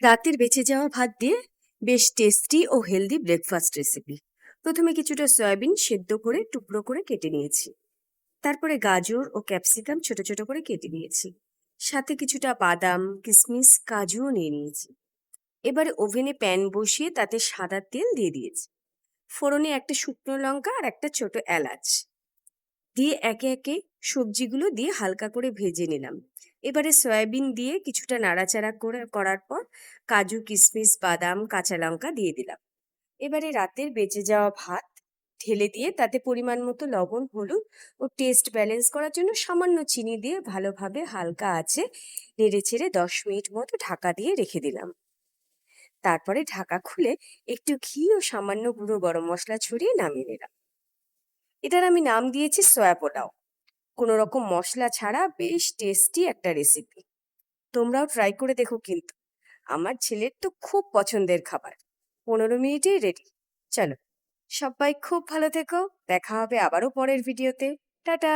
রাতের বেঁচে যাওয়া ভাত দিয়ে বেশ টেস্টি ও হেলদি ব্রেকফাস্ট রেসিপি। প্রথমে কিছুটা সয়াবিন সেদ্ধ করে টুকরো করে কেটে নিয়েছি। তারপরে গাজর ও ক্যাপসিকাম ছোট ছোট করে কেটে নিয়েছি। সাথে কিছুটা বাদাম, কিশমিশ, কাজুও নিয়ে নিয়েছি। এবারে ওভেনে প্যান বসিয়ে তাতে সাদা তেল দিয়ে দিয়েছি। ফোড়নে একটা শুকনো লঙ্কা আর একটা ছোট এলাচ দিয়ে একে একে সবজিগুলো দিয়ে হালকা করে ভেজে নিলাম। এবারে সয়াবিন দিয়ে কিছুটা নাড়াচাড়া করার পর কাজু, কিশমিশ, বাদাম, কাঁচা লঙ্কা দিয়ে দিলাম। এবারে রাতের বেঁচে যাওয়া ভাত ঢেলে দিয়ে তাতে পরিমাণ মতো লবণ, হলুদ ও টেস্ট ব্যালেন্স করার জন্য সামান্য চিনি দিয়ে ভালোভাবে হালকা আঁচে নেড়ে চেড়ে 10 মিনিট মতো ঢাকা দিয়ে রেখে দিলাম। তারপরে ঢাকা খুলে একটু ঘি ও সামান্য গুঁড়ো গরম মশলা ছড়িয়ে নামিয়ে নিলাম। এটার আমি নাম দিয়েছি সয়া পোলাও। কোনো রকম মশলা ছাড়া বেশ টেস্টি একটা রেসিপি। তোমরাও ট্রাই করে দেখো কিন্তু। আমার ছেলের তো খুব পছন্দের খাবার। 15 মিনিটেই রেডি। চলো, সবাই খুব ভালো থেকো। দেখা হবে আবারও পরের ভিডিওতে। টাটা।